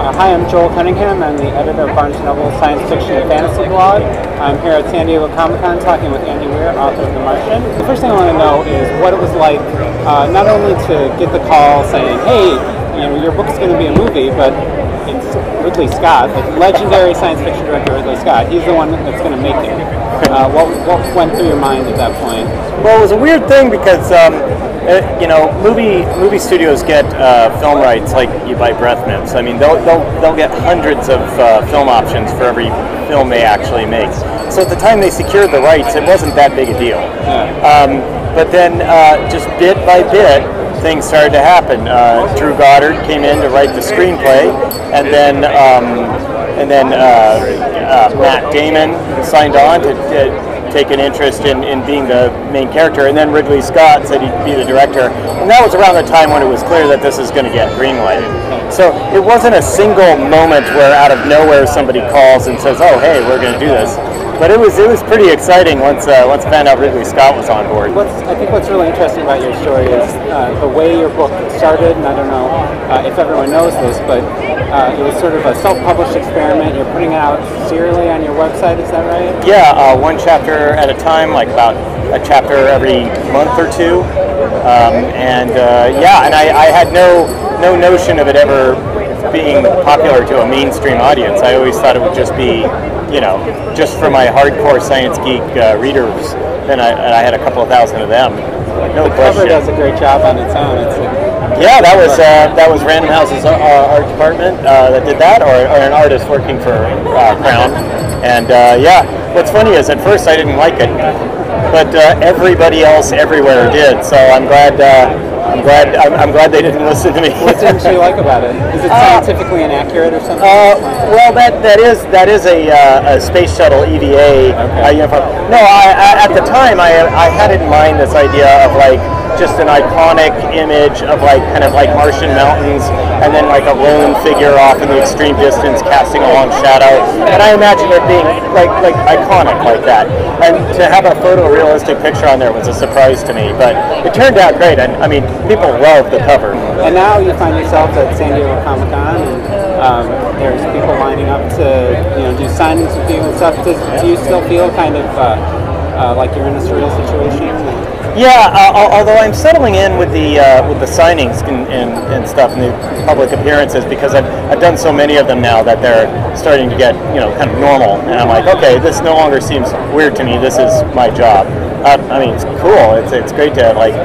Hi, I'm Joel Cunningham. I'm the editor of Barnes & Noble Science Fiction and Fantasy blog. I'm here at San Diego Comic-Con talking with Andy Weir, author of The Martian. The first thing I want to know is what it was like not only to get the call saying, hey, your book's going to be a movie, but it's Ridley Scott, like legendary science fiction director Ridley Scott. He's the one that's going to make it. What went through your mind at that point? Well, it was a weird thing because movie studios get film rights like you buy breath mints. I mean, they'll get hundreds of film options for every film they actually make. So at the time they secured the rights, it wasn't that big a deal. Yeah. But then, just bit by bit, things started to happen. Drew Goddard came in to write the screenplay, and then Matt Damon signed on to take an interest in being the main character, and then Ridley Scott said he'd be the director, and that was around the time when it was clear that this is going to get greenlighted. So it wasn't a single moment where out of nowhere somebody calls and says, oh hey, we're going to do this. But it was pretty exciting once I found out Ridley Scott was on board. I think what's really interesting about your story is the way your book started, and I don't know if everyone knows this, but it was sort of a self-published experiment. You're putting it out serially on your website, is that right? Yeah, one chapter at a time, like about a chapter every month or two. And I had no notion of it ever being popular to a mainstream audience. I always thought it would just be, just for my hardcore science geek readers, and I had a couple of thousand of them. No the question. cover does a great job on its own. Yeah, that was Random House's art department that did that, or an artist working for Crown. And what's funny is at first I didn't like it, but everybody else everywhere did. So I'm glad they didn't listen to me. What didn't you like about it? Is it scientifically inaccurate or something? Well, that is a space shuttle EVA uniform. No, at the time I had in mind this idea of like just an iconic image of kind of like Martian mountains, and then like a lone figure off in the extreme distance casting a long shadow. And I imagined it being like iconic like that. And to have a photorealistic picture on there was a surprise to me, but it turned out great. And I mean, people love the cover. And now you find yourself at San Diego Comic-Con, and there's people lining up to do signings with you and stuff. Do you still feel kind of like you're in a surreal situation? Yeah, although I'm settling in with the signings and stuff and the public appearances, because I've done so many of them now that they're starting to get kind of normal, and I'm like, okay, this no longer seems weird to me. This is my job. I mean, it's cool. It's great to have like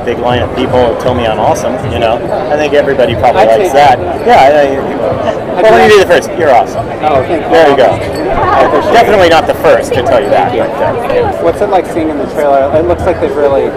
big line of people who tell me I'm awesome. I think everybody probably likes that. Yeah. Well, let me be the first. You're awesome. Oh, thank you. There you go. Definitely not the first to tell you that. What's it like seeing in the trailer? It looks like they've really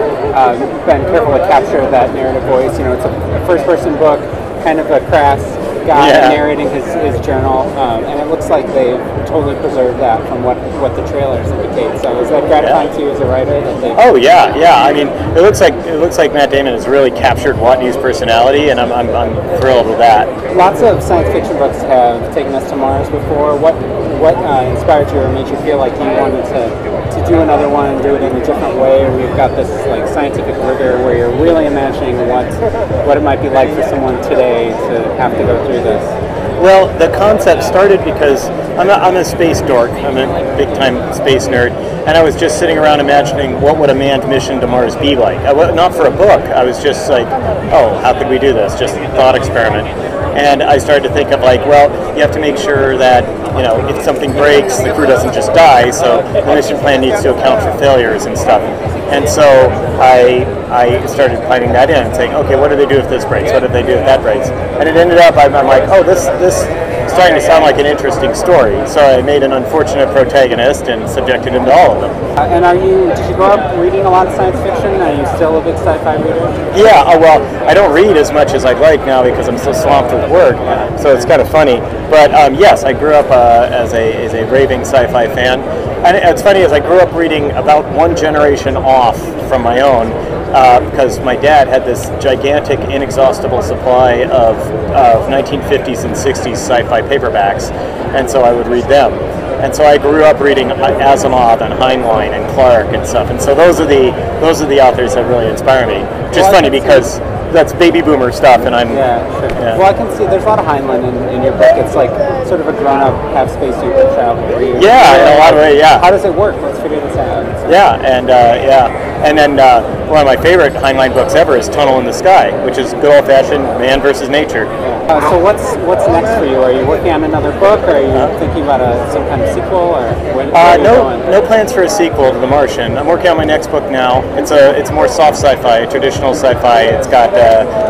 been careful to capture that narrative voice. It's a first-person book, kind of a crass guy narrating his journal, and it looks like they've totally preserved that from what the trailers indicate. So is that gratifying to you as a writer? Oh yeah. I mean, it looks like Matt Damon has really captured Watney's personality, and I'm thrilled with that. Lots of science fiction books have taken us to Mars before. What inspired you or made you feel like you wanted to do another one and do it in a different way, where you've got this like scientific rigor where you're really imagining what it might be like for someone today to have to go through this? Well, the concept started because I'm a space dork. I'm a big-time space nerd, and I was just sitting around imagining what would a manned mission to Mars be like. Not for a book. I was just like, oh, how could we do this? Just a thought experiment. And I started to think of like, well, you have to make sure that if something breaks, the crew doesn't just die. So the mission plan needs to account for failures and stuff. And so I started planning that in and saying, okay, what do they do if this breaks? What do they do if that breaks? And it ended up, I'm like, oh, this is starting to sound like an interesting story. So I made an unfortunate protagonist and subjected him to all of them. And did you grow up reading a lot of science fiction? Are you still a big sci-fi reader? Yeah, well, I don't read as much as I'd like now because I'm so swamped with work, so it's kind of funny. But yes, I grew up as a raving sci-fi fan. And it's funny, as I grew up reading about one generation off from my own, because my dad had this gigantic, inexhaustible supply of 1950s and 60s sci-fi paperbacks, and so I would read them. And so I grew up reading Asimov and Heinlein and Clarke and stuff. And so those are the authors that really inspire me. Which is funny because that's baby boomer stuff, and I'm Sure. Yeah. Well, I can see there's a lot of Heinlein in your book. It's like sort of a grown-up half space super travel. Yeah, in a lot of ways, yeah. How does it work? Let's figure this out. Yeah, and then one of my favorite Heinlein books ever is Tunnel in the Sky, which is good old-fashioned man versus nature. So what's next for you? Are you working on another book, or are you thinking about some kind of sequel, or where are you going? No plans for a sequel to The Martian. I'm working on my next book now. It's more soft sci-fi, traditional sci-fi. It's got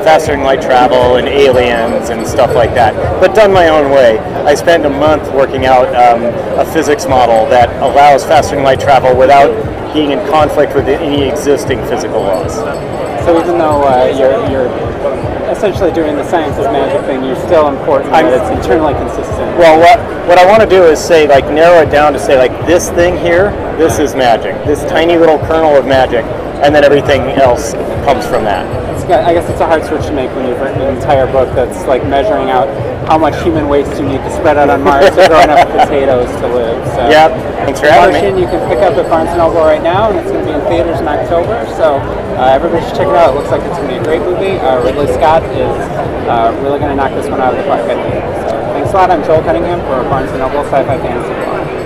faster than light travel and aliens and stuff like that, but done my own way. I spent a month working out a physics model that allows faster than light travel without being in conflict with any existing physical laws. So even though you're essentially doing the science is magic thing, you're still important that it's internally consistent. Well, what I want to do is say, like, narrow it down to say, like, this thing here, this is magic. This tiny little kernel of magic, and then everything else comes from that. I guess it's a hard switch to make when you've written an entire book that's like measuring out how much human waste you need to spread out on Mars to grow enough potatoes to live. So, yep. Thanks for having Martian, you can pick up at Barnes & Noble right now, and it's going to be in theaters in October. So everybody should check it out. It looks like it's going to be a great movie. Ridley Scott is really going to knock this one out of the park, I think. So thanks a lot. I'm Joel Cunningham for Barnes & Noble Sci-Fi Fantasy.